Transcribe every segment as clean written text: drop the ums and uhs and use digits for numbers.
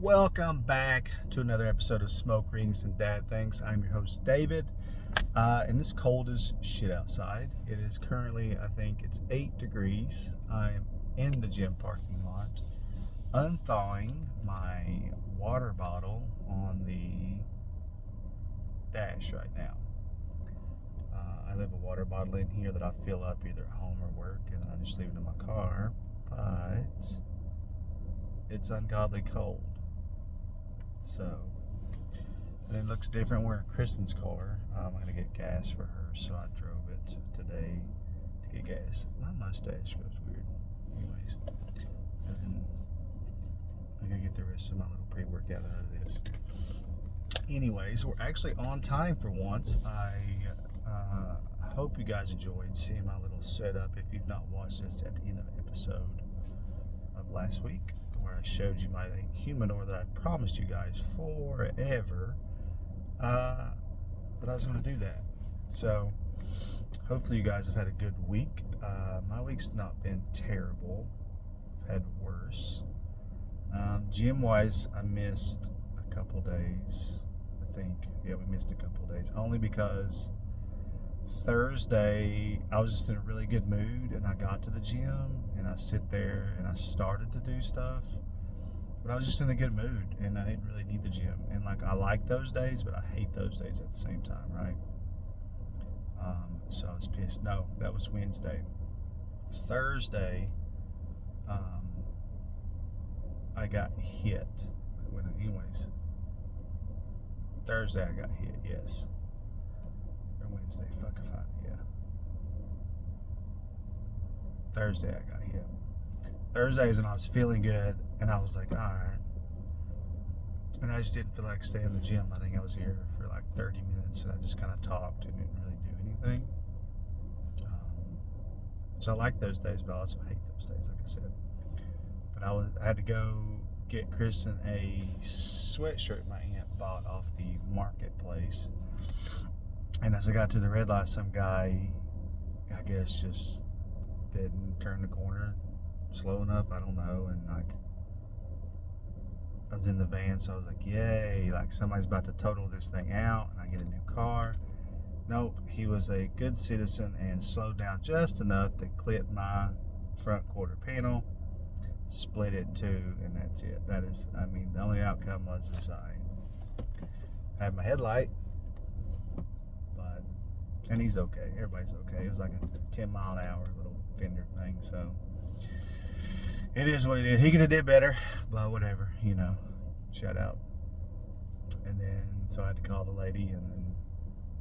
Welcome back to another episode of Smoke Rings and Dad Things. I'm your host, David, and it's cold as shit outside. It is currently, I think it's 8 degrees. I am in the gym parking lot, unthawing my water bottle on the dash right now. I leave a water bottle in here that I fill up either at home or work, and I just leave it in my car, but it's ungodly cold. So, and it looks different. We're in Kristen's car. I'm going to get gas for her, so I drove it today to get gas. My mustache goes weird. Anyways, and then I'm going to get the rest of my little pre-workout out of this. Anyways, we're actually on time for once. I hope you guys enjoyed seeing my little setup. If you've not watched this at the end of the episode of last week, where I showed you my humidor that I promised you guys forever, that I was going to do that. So hopefully you guys have had a good week. My week's not been terrible. I've had worse. Gym wise, I missed a couple days, I think. Yeah, we missed a couple days, only because Thursday I was just in a really good mood, and I got to the gym and I sit there and I started to do stuff, but I was just in a good mood and I didn't really need the gym. And like, I like those days, but I hate those days at the same time, right? So I was pissed. No, that was Wednesday. Thursday, I got hit. Anyways, Thursday I got hit, yes. Or Wednesday, fuck if I, yeah. Thursday I got hit. Thursday is when I was feeling good, and I was like, alright. And I just didn't feel like staying in the gym. I think I was here for like 30 minutes, and I just kind of talked and didn't really do anything. So I like those days, but I also hate those days, like I said. But I had to go get Kristen a sweatshirt my aunt bought off the marketplace. And as I got to the red light, some guy, I guess, just didn't turn the corner slow enough. I don't know. And like, I was in the van, so I was like, yay, like somebody's about to total this thing out and I get a new car. Nope, he was a good citizen and slowed down just enough to clip my front quarter panel, split it in two, and that's it. That is, I mean, the only outcome was is I had my headlight, and he's okay. Everybody's okay. It was like a 10-mile-an-hour little fender thing, so it is what it is. He could have did better, but whatever, you know. Shout out. And then, so I had to call the lady and then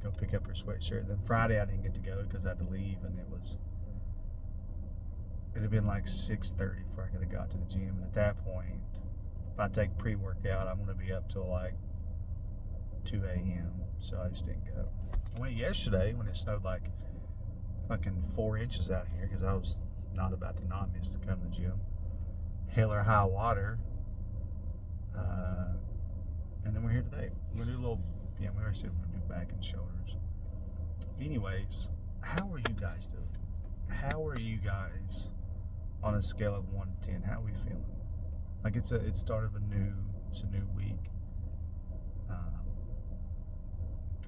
go pick up her sweatshirt. Then Friday I didn't get to go because I had to leave, and it had been like 6:30 before I could have got to the gym. And at that point, if I take pre-workout, I'm going to be up till like 2 a.m. So I just didn't go. I went yesterday when it snowed like fucking 4 inches out here, because I was not about to not miss to come to the gym. Hell or high water. And then we're here today. We're going to do a little, we already said we're going to do back and shoulders. Anyways, how are you guys doing? How are you guys on a scale of 1 to 10? How are we feeling? Like, it's start of a new week.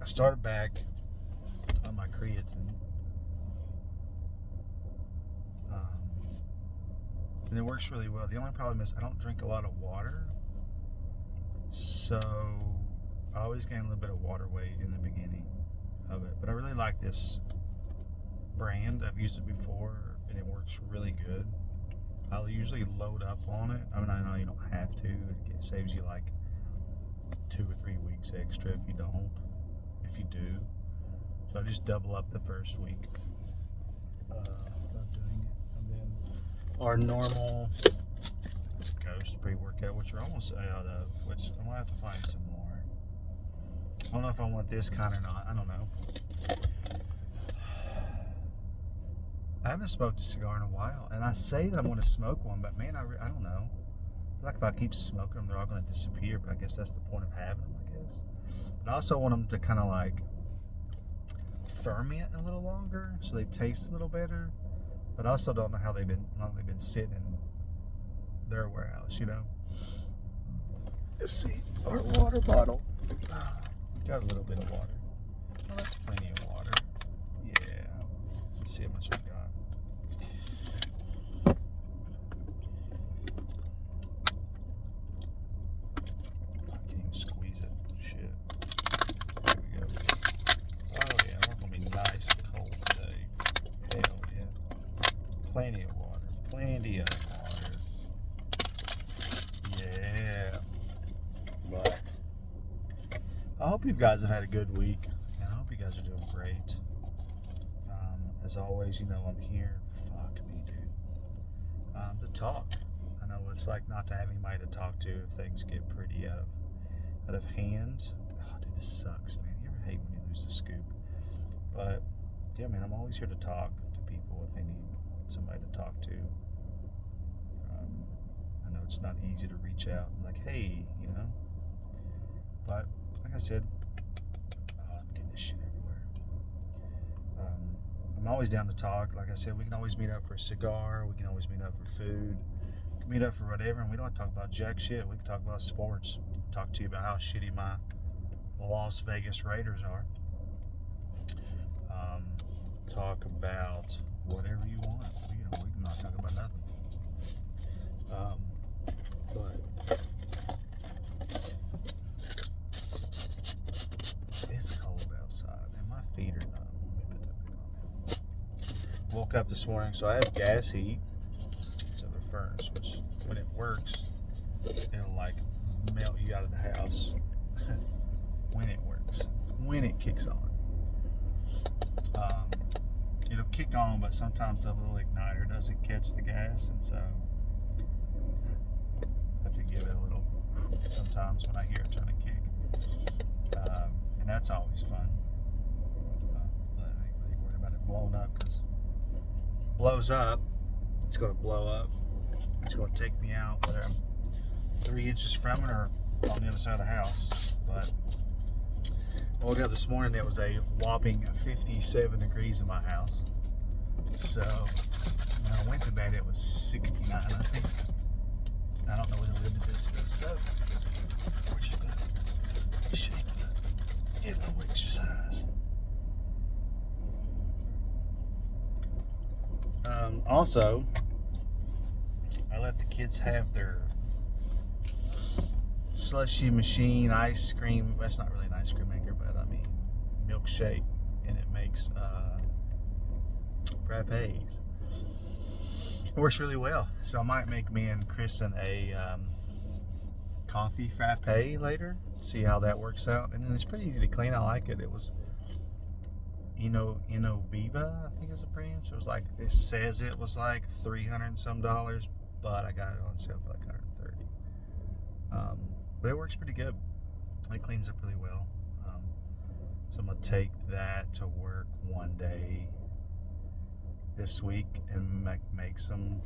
I started back on my creatine, and it works really well. The only problem is I don't drink a lot of water, so I always gain a little bit of water weight in the beginning of it. But I really like this brand. I've used it before, and it works really good. I'll usually load up on it. I mean, I know you don't have to. It saves you like 2 or 3 weeks extra if you don't. If you do, so I just double up the first week. Love doing it. And then our normal Ghost pre-workout, which we're almost out of, which I'm gonna have to find some more. I don't know if I want this kind or not. I don't know. I haven't smoked a cigar in a while, and I say that I'm going to smoke one, but man, I don't know. I feel like if I keep smoking them, they're all going to disappear. But I guess that's the point of having them, I guess. But I also want them to kind of like ferment a little longer, so they taste a little better. But I also don't know how long they've been sitting in their warehouse, you know. Let's see, our water bottle. Got a little bit of water. Well, that's plenty of water. Yeah. Let's see how much we got. I can't even squeeze it. Shit. There we go. Oh yeah, we're gonna be nice and cold today. Hell yeah. Plenty of water. Plenty of water. Yeah. But I hope you guys have had a good week, and I hope you guys are doing great. As always, you know I'm here. Fuck me, dude. To talk. I know what it's like not to have anybody to talk to if things get pretty out of hand. Oh, dude, this sucks, man. You ever hate when you lose the scoop? But yeah, man, I'm always here to talk to people if they need somebody to talk to. I know it's not easy to reach out and like, hey, you know. But like I said, I'm getting this shit everywhere. I'm always down to talk. Like I said, we can always meet up for a cigar. We can always meet up for food. We can meet up for whatever, and we don't have to talk about jack shit. We can talk about sports. Talk to you about how shitty my Las Vegas Raiders are. Talk about whatever you want. You know, we can not talk about nothing. But it's cold outside, and my feet are numb. Let me put that back on. Woke up this morning, so I have gas heat to the furnace, which when it works, it'll like melt you out of the house. When it works, when it kicks on. It'll kick on, but sometimes the little igniter doesn't catch the gas, and so I have to give it a little sometimes when I hear it trying to kick. And that's always fun. But I ain't really worried about it blowing up, because if it blows up, it's going to blow up. It's going to take me out, whether I'm 3 inches from it or on the other side of the house. But I woke up this morning, it was a whopping 57 degrees in my house. So when I went to bed, it was 69, I think. I don't know what the limit this is. So we're just going to shake it up, get a little exercise. Also, I let the kids have their slushy machine ice cream. That's not really an ice cream maker, but I mean milkshake, and it makes frappes. It works really well, so I might make me and Kristen a coffee frappe later. See how that works out, and it's pretty easy to clean. I like it. It was Viva, I think is the brand. So it was like, it says it was like $300 and some, but I got it on sale for like $130. But it works pretty good. It cleans up really well. So I'm gonna take that to work one day this week and make some.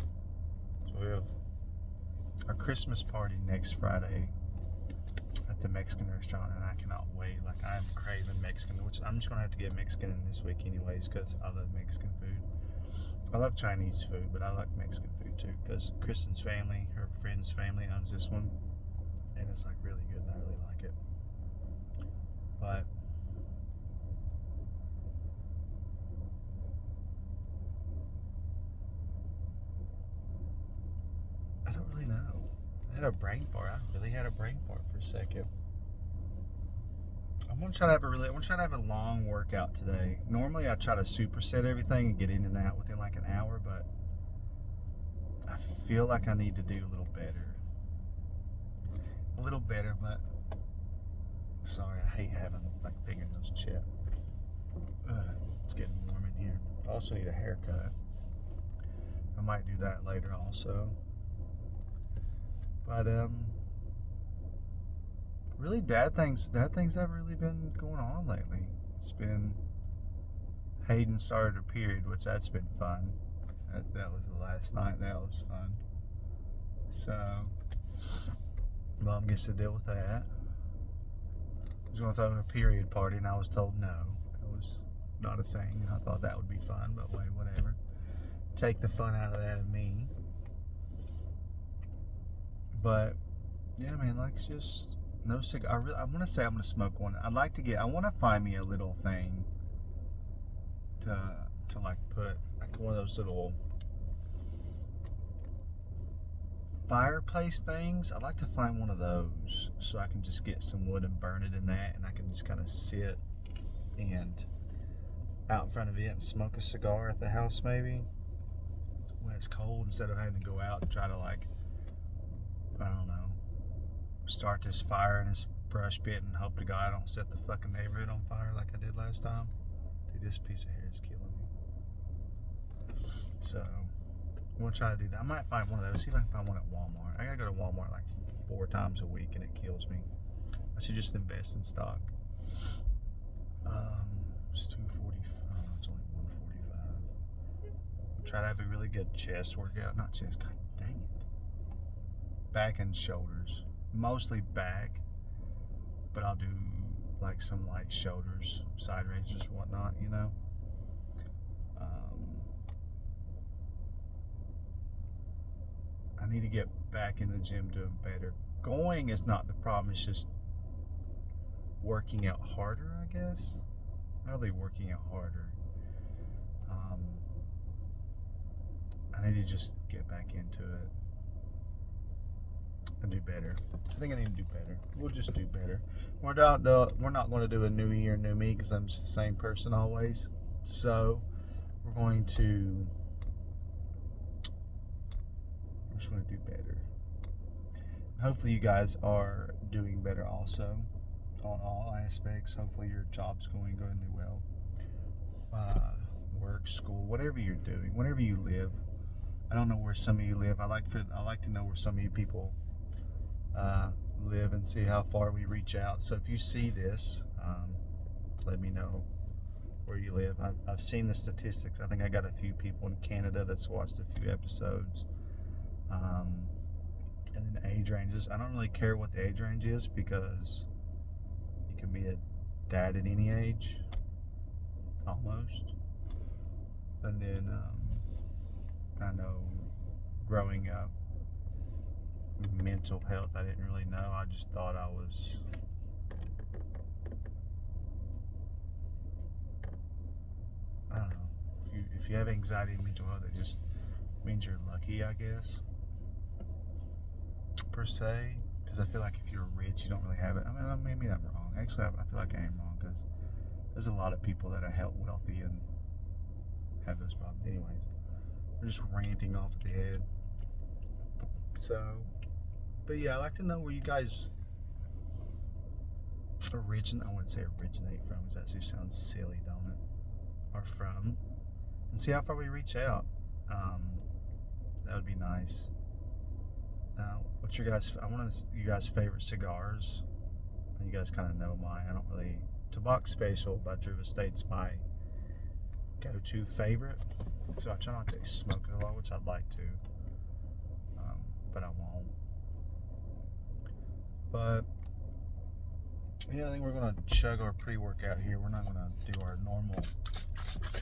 So we have our Christmas party next Friday at the Mexican restaurant, and I cannot wait. Like, I'm craving Mexican, which I'm just gonna have to get Mexican this week anyways, because I love Mexican food. I love Chinese food, but I like Mexican food too, because Kristen's family, her friend's family, owns this one, and it's like really good, and I really like it. But I don't really know. I had a brain fart. I really had a brain fart for a second. I'm gonna try to have a long workout today. Normally I try to superset everything and get in and out within like an hour, but I feel like I need to do a little better. But sorry, I hate having like fingernails and shit. It's getting warm in here. I also need a haircut. I might do that later also. But really dad things have really been going on lately. It's been Hayden started a period, which that's been fun. That was the last night. That was fun. So Mom gets to deal with that. I was going to throw a period party, and I was told no. It was not a thing. I thought that would be fun, but wait, whatever. Take the fun out of that of me. But yeah, man, like just no cigar. I want to say I'm gonna smoke one. I'd like to get. I want to find me a little thing to like put like one of those little fireplace things. I'd like to find one of those so I can just get some wood and burn it in that, and I can just kind of sit and out in front of it and smoke a cigar at the house maybe when it's cold, instead of having to go out and try to, like, I don't know, start this fire in this brush pit and hope to God I don't set the fucking neighborhood on fire like I did last time. Dude, this piece of hair is killing me. So I'm gonna try to do that. I might find one of those. See if I can find one at Walmart. I gotta go to Walmart like 4 times a week and it kills me. I should just invest in stock. It's $2.45. It's only $1.45. Try to have a really good chest workout. Not chest. God dang it. Back and shoulders. Mostly back, but I'll do like some light shoulders, side raises, whatnot. You know. I need to get back in the gym doing better. Going is not the problem. It's just working out harder, I guess. Not really working out harder. I need to just get back into it and do better. I think I need to do better. We'll just do better. We're not going to do a new year, new me, because I'm just the same person always. So we're just going to do better. Hopefully you guys are doing better also on all aspects. Hopefully your job's going really well. Work, school, whatever you're doing, wherever you live. I don't know where some of you live. I like to know where some of you people live and see how far we reach out. So if you see this, let me know where you live. I've seen the statistics. I think I got a few people in Canada that's watched a few episodes. And then age ranges. I don't really care what the age range is, because you can be a dad at any age, almost. And then I know growing up, mental health, I didn't really know. I just thought I was I don't know. If you have anxiety and mental health, it just means you're lucky, I guess, per se. Because I feel like if you're rich, you don't really have it. I mean, maybe I'm wrong. Actually, I feel like I am wrong, because there's a lot of people that are wealthy and have those problems. Anyways, we're just ranting off the head. So, but yeah, I'd like to know where you guys I wouldn't say originate from, because that just sounds silly, don't it? Or from, and see how far we reach out. That would be nice. What's your guys? I want you guys' favorite cigars. You guys kind of know mine. I don't really. Tabak Special by Drew Estate's my go-to favorite. So I try not to smoke it a lot, which I'd like to, but I won't. But yeah, I think we're gonna chug our pre-workout here. We're not gonna do our normal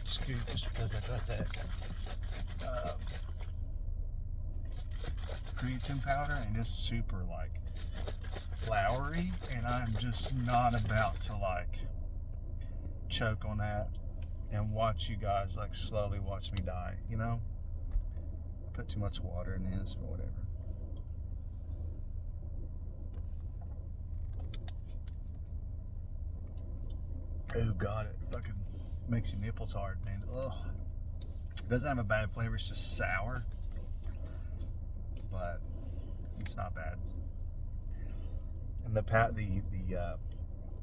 scoop just because I got that creatine powder, and it's super like floury, and I'm just not about to like choke on that and watch you guys like slowly watch me die, you know? I put too much water in this, but whatever. Oh god, it fucking makes your nipples hard, man. Ugh. It doesn't have a bad flavor, it's just sour. But it's not bad. And the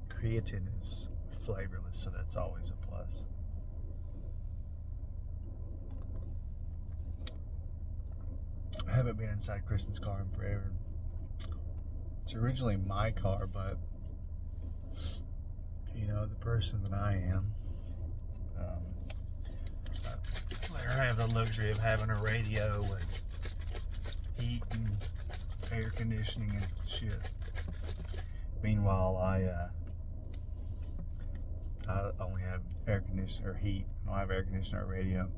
creatine is flavorless, so that's always a plus. I haven't been inside Kristen's car in forever. It's originally my car, but you know, the person that I am, let her have the luxury of having a radio and heat and air conditioning and shit. Meanwhile, I only have air conditioning or heat. I don't have air conditioning or radio,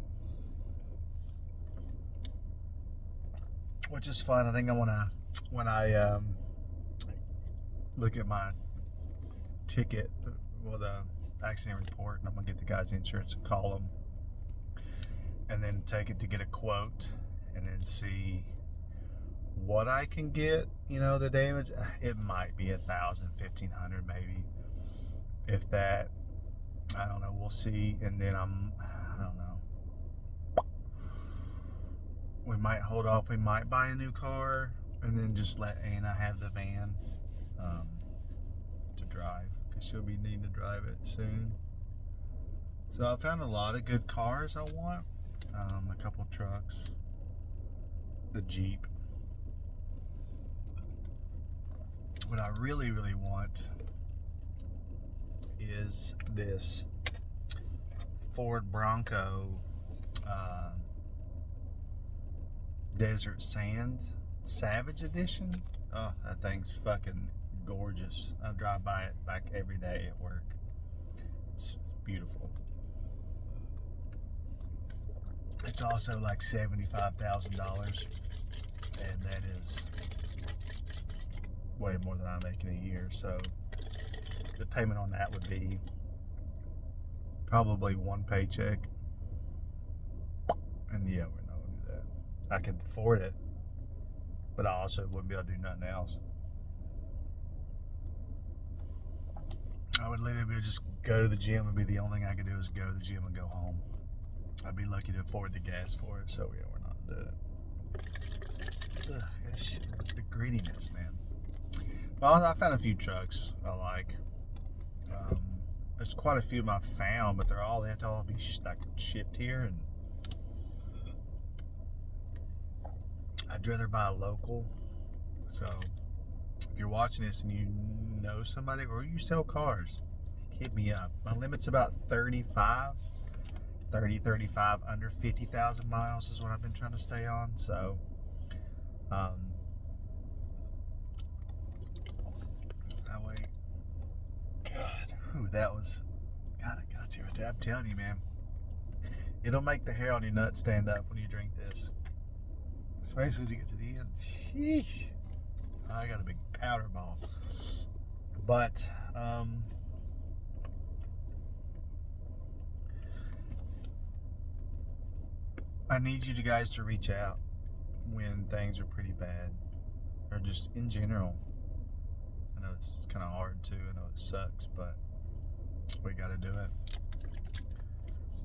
which is fun. I think when I look at my ticket, well, the accident report, and I'm gonna get the guy's insurance and call them, and then take it to get a quote, and then see what I can get. You know, the damage, it might be 1,000, 1,500 maybe, if that. I don't know, we'll see. And then I don't know, we might hold off, we might buy a new car, and then just let Anna have the van to drive, because she'll be needing to drive it soon. So I found a lot of good cars I want, a couple of trucks, the Jeep. What I really want is this Ford Bronco Desert Sand Savage Edition. Oh, that thing's fucking gorgeous. I drive by it like every day at work. It's beautiful. It's also like $75,000, and that is way more than I make in a year. So the payment on that would be probably one paycheck. And yeah, we're not gonna do that. I could afford it, but I also wouldn't be able to do nothing else. I would literally just go to the gym, and be the only thing I could do is go to the gym and go home. I'd be lucky to afford the gas for it, so yeah, we're not doing it. Ugh, the grittiness, man. Well, I found a few trucks I like. There's quite a few of them I found, but they have to all be like shipped here, and I'd rather buy a local. So if you're watching this and you know somebody, or you sell cars, hit me up. My limit's about 35 under 50,000 miles is what I've been trying to stay on. So that way, God, that was, God, it got you. I'm telling you, man, it'll make the hair on your nuts stand up when you drink this, especially when you get to the end. Sheesh, I got a big powder ball. But I need you guys to reach out when things are pretty bad, or just in general. I know it's kind of hard too. I know it sucks, but we got to do it.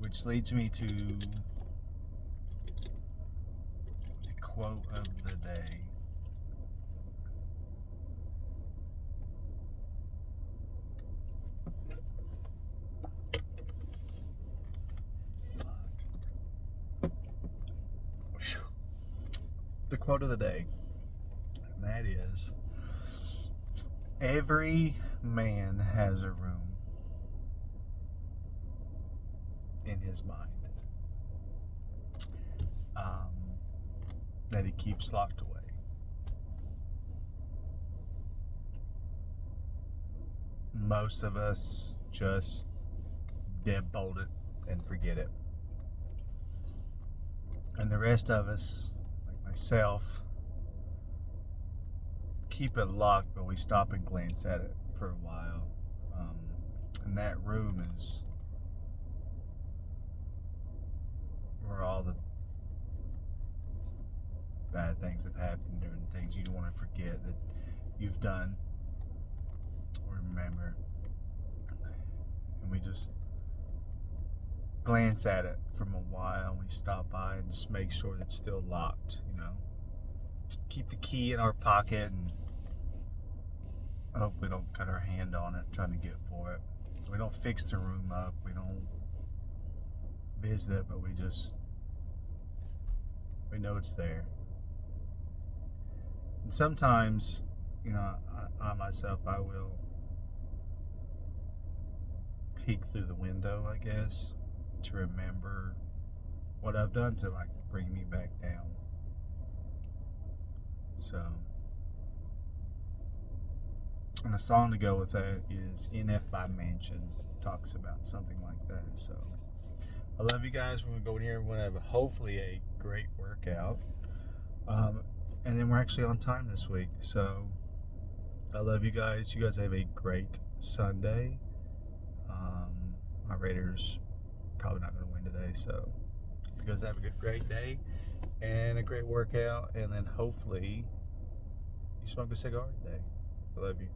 Which leads me to the quote of the day. The quote of the day, and that is, every man has a room in his mind that he keeps locked away. Most of us just deadbolt it and forget it, and the rest of us, myself, keep it locked, but we stop and glance at it for a while. And that room is where all the bad things have happened, and things you don't want to forget that you've done or remember. And we just glance at it from a while, and we stop by and just make sure it's still locked, you know. Keep the key in our pocket and hope we don't cut our hand on it trying to get for it. We don't fix the room up, we don't visit it, but we know it's there. And sometimes, you know, I myself, I will peek through the window, I guess, to remember what I've done to like bring me back down. So, and a song to go with that is NF by Mansion. Talks about something like that. So I love you guys. We're gonna go in here. We're gonna have hopefully a great workout, and then we're actually on time this week. So I love you guys. You guys have a great Sunday. My Raiders probably not going to win today, so you guys have a great day and a great workout, and then hopefully you smoke a cigar today. I love you.